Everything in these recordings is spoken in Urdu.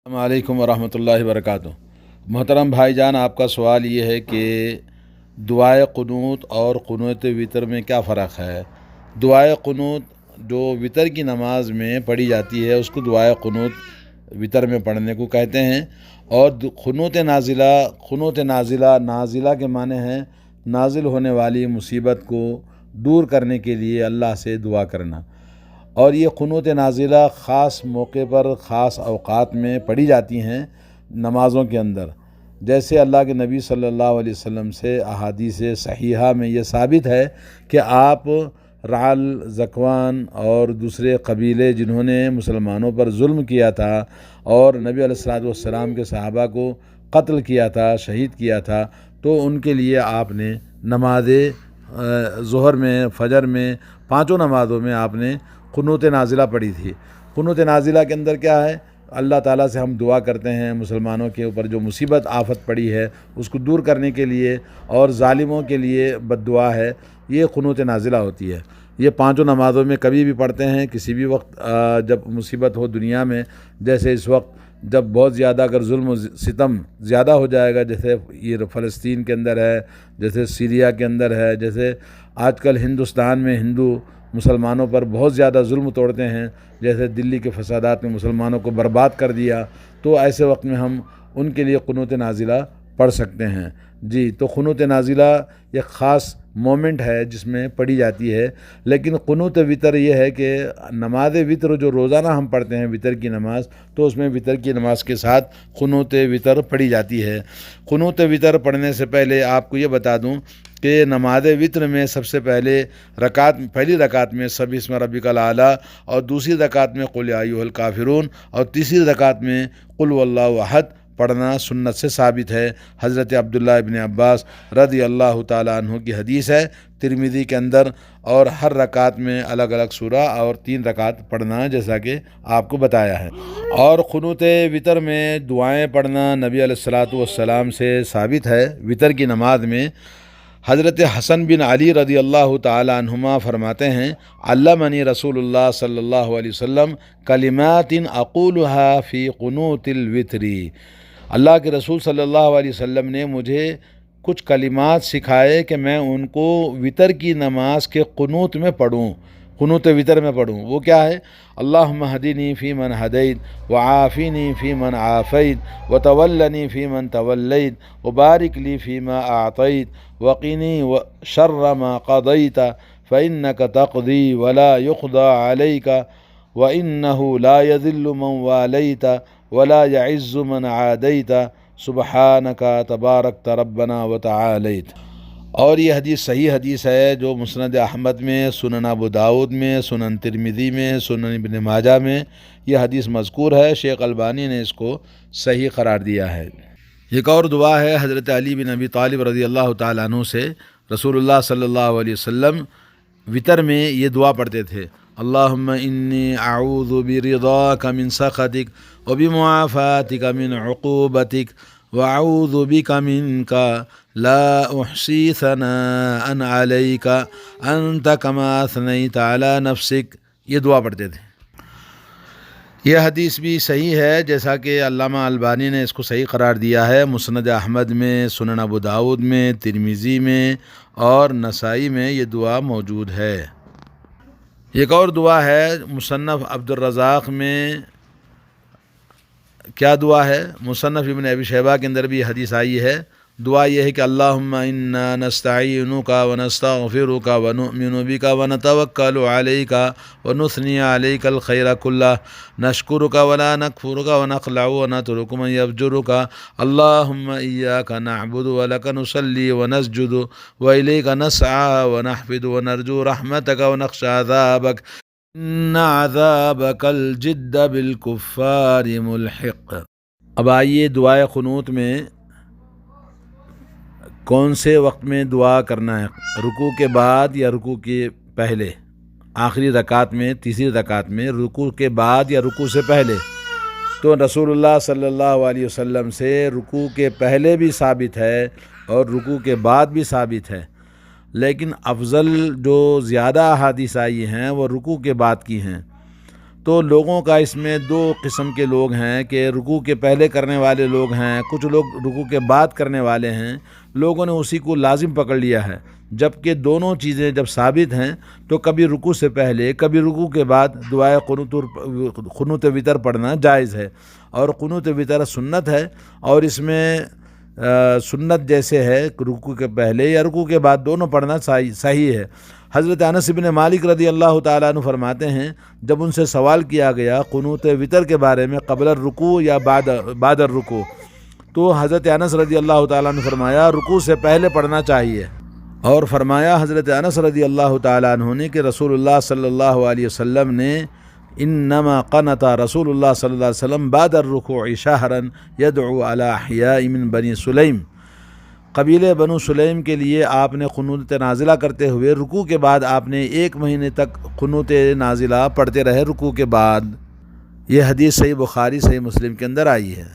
السلام علیکم ورحمۃ اللہ وبرکاتہ۔ محترم بھائی جان، آپ کا سوال یہ ہے کہ دعائے قنوت اور قنوت وطر میں کیا فرق ہے؟ دعائے قنوت جو وطر کی نماز میں پڑھی جاتی ہے اس کو دعائے قنوت وطر میں پڑھنے کو کہتے ہیں، اور قنوت نازلہ کے معنی ہیں نازل ہونے والی مصیبت کو دور کرنے کے لیے اللہ سے دعا کرنا۔ اور یہ قنوت نازلہ خاص موقع پر خاص اوقات میں پڑھی جاتی ہیں نمازوں کے اندر، جیسے اللہ کے نبی صلی اللہ علیہ وسلم سے احادیث صحیحہ میں یہ ثابت ہے کہ آپ رعل، ذکوان اور دوسرے قبیلے جنہوں نے مسلمانوں پر ظلم کیا تھا اور نبی علیہ السلام کے صحابہ کو قتل کیا تھا، شہید کیا تھا، تو ان کے لیے آپ نے نماز ظہر میں، فجر میں، پانچوں نمازوں میں آپ نے قنوت نازلہ پڑھی تھی۔ قنوت نازلہ کے اندر کیا ہے؟ اللہ تعالیٰ سے ہم دعا کرتے ہیں مسلمانوں کے اوپر جو مصیبت آفت پڑی ہے اس کو دور کرنے کے لیے، اور ظالموں کے لیے بد دعا ہے، یہ قنوت نازلہ ہوتی ہے۔ یہ پانچوں نمازوں میں کبھی بھی پڑھتے ہیں، کسی بھی وقت جب مصیبت ہو دنیا میں، جیسے اس وقت جب بہت زیادہ اگر ظلم و ستم زیادہ ہو جائے گا، جیسے یہ فلسطین کے اندر ہے، جیسے سیریا کے اندر ہے، جیسے آج کل ہندوستان میں ہندو مسلمانوں پر بہت زیادہ ظلم توڑتے ہیں، جیسے دلی کے فسادات میں مسلمانوں کو برباد کر دیا، تو ایسے وقت میں ہم ان کے لیے قنوت نازلہ پڑھ سکتے ہیں۔ جی، تو قنوت نازلہ ایک خاص مومنٹ ہے جس میں پڑھی جاتی ہے۔ لیکن قنوت وطر یہ ہے کہ نماز وطر جو روزانہ ہم پڑھتے ہیں وطر کی نماز، تو اس میں وطر کی نماز کے ساتھ قنوت وطر پڑھی جاتی ہے۔ قنوت وطر پڑھنے سے پہلے آپ کو یہ بتا دوں کہ نماز وطر میں سب سے پہلی رکعت میں سبح اسم ربک الاعلیٰ، اور دوسری رکعت میں قل یا ایھا الکافرون، اور تیسری رکعت میں قل هو اللہ احد پڑھنا سنت سے ثابت ہے۔ حضرت عبداللہ ابن عباس رضی اللہ تعالیٰ عنہ کی حدیث ہے ترمذی کے اندر، اور ہر رکعت میں الگ الگ سورہ اور 3 رکعت پڑھنا، جیسا کہ آپ کو بتایا ہے۔ اور قنوت وطر میں دعائیں پڑھنا نبی علیہ السلام سے ثابت ہے۔ وطر کی نماز میں حضرت حسن بن علی رضی اللہ تعالیٰ عنہما فرماتے ہیں، علمنی رسول اللہ صلی اللہ علیہ وسلم کلمات اقولها فی قنوت الوتر۔ اللہ کے رسول صلی اللہ علیہ وسلم نے مجھے کچھ کلمات سکھائے کہ میں ان کو وطر کی نماز کے قنوت میں پڑھوں، قنوت وطر میں پڑھوں۔ وہ کیا ہے؟ اللہم اہدنی فی من ہدیت، وعافنی فی من عافیت، وتولنی فی من تولیت، وبارک لی فیما اعطیت، وقنی شر ما قضیت، فإنک تقضی ولا یقضى علیک، وإنہ لا یذل من والیت ولا یعز من عادیت، سبحانک تبارکت ربنا وتعالیت۔ اور یہ حدیث صحیح حدیث ہے جو مسند احمد میں، سنن ابو داؤد میں، سنن ترمذی میں، سنن ابن ماجہ میں یہ حدیث مذکور ہے۔ شیخ البانی نے اس کو صحیح قرار دیا ہے۔ ایک اور دعا ہے حضرت علی بن ابی طالب رضی اللہ تعالیٰ عنہ سے، رسول اللہ صلی اللہ علیہ وسلم وطر میں یہ دعا پڑھتے تھے، اللہم انی اعوذ برضاک من سخطک وبمعافاتک من عقوبتک واعوذ بک منک لا احصی ثناء علیک انت کما اثنیت علی نفسک۔ یہ دعا پڑھتے تھے۔ یہ حدیث بھی صحیح ہے، جیسا کہ علامہ البانی نے اس کو صحیح قرار دیا ہے۔ مسند احمد میں، سنن ابو داؤد میں، ترمذی میں اور نسائی میں یہ دعا موجود ہے۔ ایک اور دعا ہے مصنف عبد الرزاق میں، کیا دعا ہے؟ مصنف ابن ابی شیبہ کے اندر بھی حدیث آئی ہے۔ دعا یہ ہے کہ اللہم انا نستعینک ونستغفرک ونؤمن بک ونتوکل علیک ونثنی علیک الخیر کلہ نشکرک ولا نکفرک ونخلع ونترک من یفجرک اللہم ایاک نعبد ولک نصلی ونسجد والیک نسعی ونحفد ونرجو رحمتک ونخشى عذابک ان عذابک الجد بالکفار ملحق۔ اب آئیے دعائے قنوت میں کون سے وقت میں دعا کرنا ہے؟ رکوع کے بعد یا رکوع کے پہلے؟ آخری رکعت میں، تیسری رکعت میں، رکوع کے بعد یا رکوع سے پہلے؟ تو رسول اللہ صلی اللہ علیہ وسلم سے رکوع کے پہلے بھی ثابت ہے اور رکوع کے بعد بھی ثابت ہے، لیکن افضل جو زیادہ احادیث آئی ہیں وہ رکوع کے بعد کی ہیں۔ تو لوگوں کا اس میں دو قسم کے لوگ ہیں کہ رکوع کے پہلے کرنے والے لوگ ہیں، کچھ لوگ رکوع کے بعد کرنے والے ہیں۔ لوگوں نے اسی کو لازم پکڑ لیا ہے، جبکہ دونوں چیزیں جب ثابت ہیں تو کبھی رکوع سے پہلے کبھی رکوع کے بعد دعائے قنوت وطر پڑھنا جائز ہے، اور قنوت وطر سنت ہے، اور اس میں سنت جیسے ہے رکوع کے پہلے یا رکوع کے بعد دونوں پڑھنا صحیح ہے۔ حضرت انس بن مالک رضی اللہ تعالیٰ عنہ فرماتے ہیں، جب ان سے سوال کیا گیا قنوت وطر کے بارے میں قبل الرکوع یا بعد الرکوع، تو حضرت انس رضی اللہ تعالیٰ عنہ فرمایا رکوع سے پہلے پڑھنا چاہیے، اور فرمایا حضرت انس رضی اللہ تعالیٰ عنہ نے کہ رسول اللہ صلی اللہ علیہ وسلم نے انما قنط رسول اللہ صلی اللہ علیہ وسلم بعد الرکوع شہرا یدعو علی احیاء من بنی سلیم، قبیلے بنو سلیم کے لیے آپ نے قنوت نازلہ کرتے ہوئے رکوع کے بعد آپ نے 1 مہینے تک قنوت نازلہ پڑھتے رہے رکوع کے بعد۔ یہ حدیث صحیح بخاری صحیح مسلم کے اندر آئی ہے۔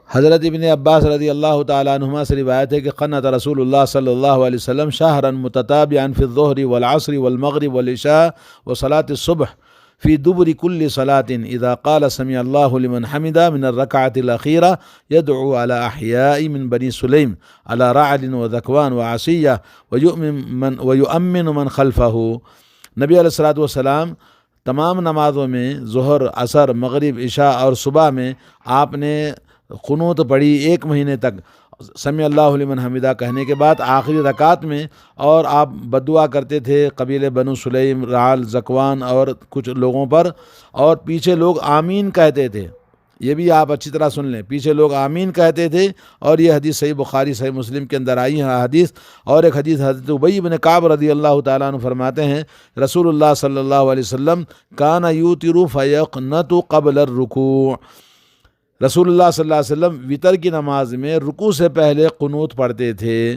حضرت ابن عباس رضی اللہ تعالیٰ عنہما سے روایت ہے کہ قنت رسول اللہ صلی اللہ علیہ وسلم شہرا متتابعا فی الظہر والعصر والمغرب والعشاء وصلاة الصبح فی دبر کل صلاة اذا قال سمع اللہ لمن حمدہ من الرکعۃ الاخیرہ یدعو علی احیاء من بنی سلیم علی رعد وذکوان وعصیہ ویؤمن من خلفہ۔ نبی علیہ الصلوۃ والسلام تمام نمازوں میں ظہر، عصر، مغرب، عشاء اور صبح میں آپ نے قنوت پڑھی 1 مہینے تک، سمع اللہ لمن حمدہ کہنے کے بعد آخری رکعت میں، اور آپ بدعا کرتے تھے قبیلے بنو سلیم، رعل، زکوان اور کچھ لوگوں پر، اور پیچھے لوگ آمین کہتے تھے۔ یہ بھی آپ اچھی طرح سن لیں، پیچھے لوگ آمین کہتے تھے، اور یہ حدیث صحیح بخاری صحیح مسلم کے اندر آئی ہے حدیث۔ اور ایک حدیث حضرت ابی بن کعب رضی اللہ تعالیٰ عنہ فرماتے ہیں رسول اللہ صلی اللہ علیہ وسلم کان یوتر فیقنت قبل الرکوع، رسول اللہ صلی اللہ علیہ وسلم وطر کی نماز میں رکوع سے پہلے قنوت پڑھتے تھے۔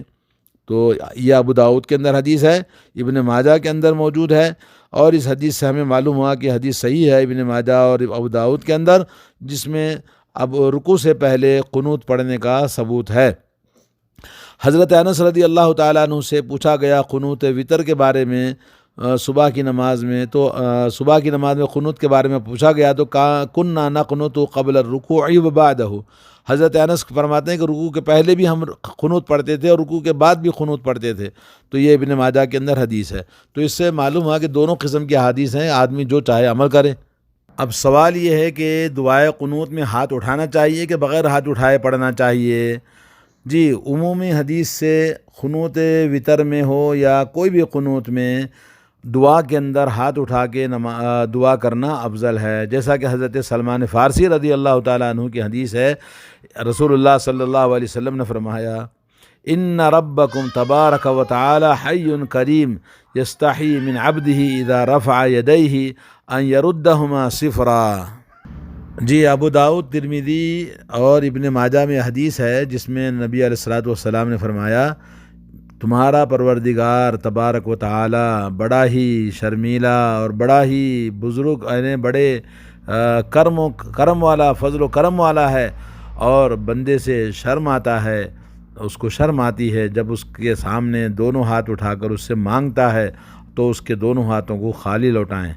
تو یہ ابو داؤد کے اندر حدیث ہے، ابن ماجہ کے اندر موجود ہے، اور اس حدیث سے ہمیں معلوم ہوا کہ حدیث صحیح ہے ابن ماجہ اور ابو داؤد کے اندر، جس میں اب رکوع سے پہلے قنوت پڑھنے کا ثبوت ہے۔ حضرت انس رضی اللہ تعالیٰ عنہ سے پوچھا گیا قنوت وطر کے بارے میں صبح کی نماز میں، تو صبح کی نماز میں قنوت کے بارے میں پوچھا گیا تو کننا نقنط قبل الرکوع وبعدہ، حضرت انس فرماتے ہیں کہ رکوع کے پہلے بھی ہم قنوت پڑھتے تھے اور رکوع کے بعد بھی قنوت پڑھتے تھے۔ تو یہ ابن ماجہ کے اندر حدیث ہے۔ تو اس سے معلوم ہوا کہ دونوں قسم کی حدیث ہیں، آدمی جو چاہے عمل کرے۔ اب سوال یہ ہے کہ دعائے قنوت میں ہاتھ اٹھانا چاہیے کہ بغیر ہاتھ اٹھائے پڑھنا چاہیے؟ جی، عمومی حدیث سے قنوت وطر میں ہو یا کوئی بھی قنوت میں دعا کے اندر ہاتھ اٹھا کے دعا کرنا افضل ہے، جیسا کہ حضرت سلمان فارسی رضی اللہ تعالیٰ عنہ کی حدیث ہے، رسول اللہ صلی اللہ علیہ وسلم نے فرمایا ان ربکم تبارک و تعالی حی کریم یستحی من عبدہ اذا رفع یدیہ ان یردہما صفرا۔ جی، ابو داؤد، ترمذی اور ابن ماجہ میں حدیث ہے جس میں نبی علیہ الصلوۃ والسلام نے فرمایا تمہارا پروردگار تبارک و تعالی بڑا ہی شرمیلا اور بڑا ہی بزرگ، یعنی بڑے کرم والا، فضل و کرم والا ہے، اور بندے سے شرم آتا ہے، اس کو شرم آتی ہے جب اس کے سامنے دونوں ہاتھ اٹھا کر اس سے مانگتا ہے تو اس کے دونوں ہاتھوں کو خالی لوٹائیں۔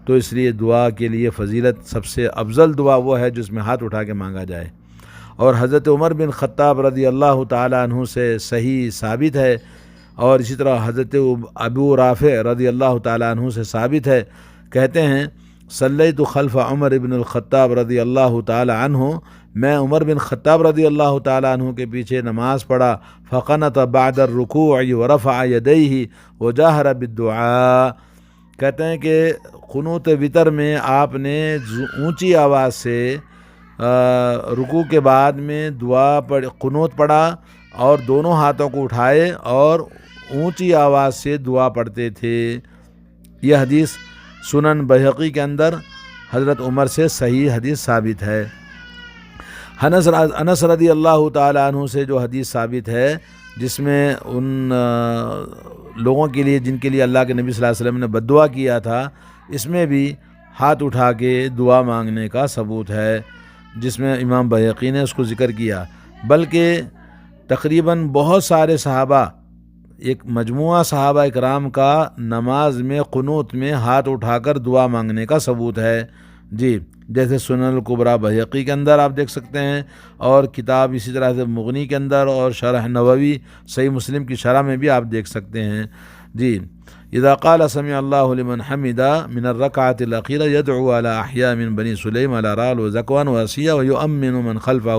تو اس لیے دعا کے لیے فضیلت سب سے افضل دعا وہ ہے جس میں ہاتھ اٹھا کے مانگا جائے۔ اور حضرت عمر بن خطاب رضی اللہ تعالیٰ عنہ سے صحیح ثابت ہے، اور اسی طرح حضرت ابو رافع رضی اللہ تعالیٰ عنہ سے ثابت ہے، کہتے ہیں صلیت خلف عمر بن الخطاب رضی اللہ تعالیٰ عنہ، میں عمر بن خطاب رضی اللہ تعالیٰ عنہ کے پیچھے نماز پڑھا، فقنط بعد الرکوع ورفع یدیہ وجاہر بالدعاء، کہتے ہیں کہ قنوت وطر میں آپ نے اونچی آواز سے رکوع کے بعد میں قنوت پڑھا اور دونوں ہاتھوں کو اٹھائے اور اونچی آواز سے دعا پڑھتے تھے۔ یہ حدیث سنن بہقی کے اندر حضرت عمر سے صحیح حدیث ثابت ہے۔ انس رضی اللہ تعالیٰ عنہ سے جو حدیث ثابت ہے جس میں ان لوگوں کے لیے جن کے لیے اللہ کے نبی صلی اللہ علیہ وسلم نے بددعا کیا تھا، اس میں بھی ہاتھ اٹھا کے دعا مانگنے کا ثبوت ہے، جس میں امام بہقی نے اس کو ذکر کیا۔ بلکہ تقریباً بہت سارے صحابہ، ایک مجموعہ صحابہ اکرام کا نماز میں قنوت میں ہاتھ اٹھا کر دعا مانگنے کا ثبوت ہے، جی جیسے سنن الکبریٰ بحقی کے اندر آپ دیکھ سکتے ہیں، اور کتاب اسی طرح سے مغنی کے اندر، اور شرح نووی صحیح مسلم کی شرح میں بھی آپ دیکھ سکتے ہیں۔ جی اذا قال سمع اللہ لمن حمدہ من الرکعۃ الاخیرہ یدعو علی احیاء من بنی سلیم علی رعل و ذکوان و عصیہ و یؤمن من خلفہ،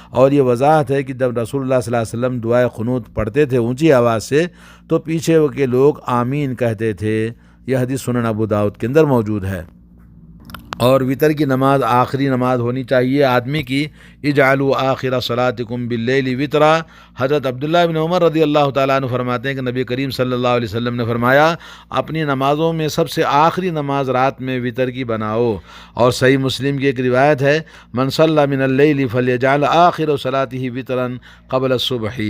اور یہ وضاحت ہے کہ جب رسول اللہ صلی اللہ علیہ وسلم دعائے قنوت پڑھتے تھے اونچی آواز سے تو پیچھے کے لوگ آمین کہتے تھے۔ یہ حدیث سنن ابو داؤد کے اندر موجود ہے۔ اور وطر کی نماز آخری نماز ہونی چاہیے آدمی کی۔ اجعلوا آخر صلاتکم باللیل وطرا، حضرت عبداللہ بن عمر رضی اللہ تعالیٰ عنہ فرماتے ہیں کہ نبی کریم صلی اللہ علیہ وسلم نے فرمایا اپنی نمازوں میں سب سے آخری نماز رات میں وطر کی بناؤ۔ اور صحیح مسلم کی ایک روایت ہے من صلی من اللیل فلیجعل آخر صلاته وطرا قبل الصبح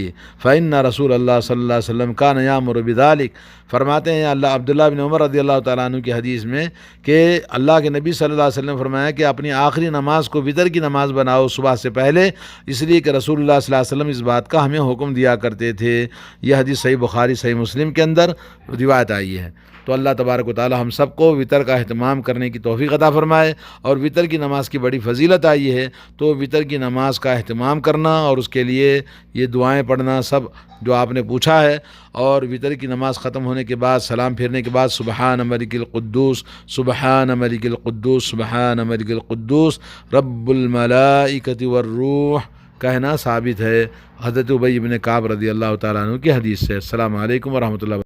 فإن رسول اللہ صلی اللہ علیہ وسلم کان یامر بذلک۔ فرماتے ہیں اللہ عبداللہ بن عمر رضی اللہ تعالیٰ عنہ کی حدیث میں کہ اللہ کے نبی صلی اللہ علیہ وسلم نے فرمایا کہ اپنی آخری نماز کو وطر کی نماز بناؤ صبح سے پہلے، اس لیے کہ رسول اللہ صلی اللہ علیہ وسلم اس بات کا ہمیں حکم دیا کرتے تھے۔ یہ حدیث صحیح بخاری صحیح مسلم کے اندر روایت آئی ہے۔ تو اللہ تبارک و تعالی ہم سب کو وطر کا اہتمام کرنے کی توفیق عطا فرمائے۔ اور وطر کی نماز کی بڑی فضیلت آئی ہے، تو وطر کی نماز کا اہتمام کرنا اور اس کے لیے یہ دعائیں پڑھنا سب جو آپ نے پوچھا ہے۔ اور وطر کی نماز ختم ہونے کے بعد سلام پھیرنے کے بعد سبحان ملک القدوس سبحان ملک القدوس سبحان ملک القدوس رب الملائکۃ والروح کہنا ثابت ہے حضرت ابی بن کعب رضی اللہ تعالیٰ عنہ کی حدیث سے۔ السلام علیکم ورحمۃ اللہ۔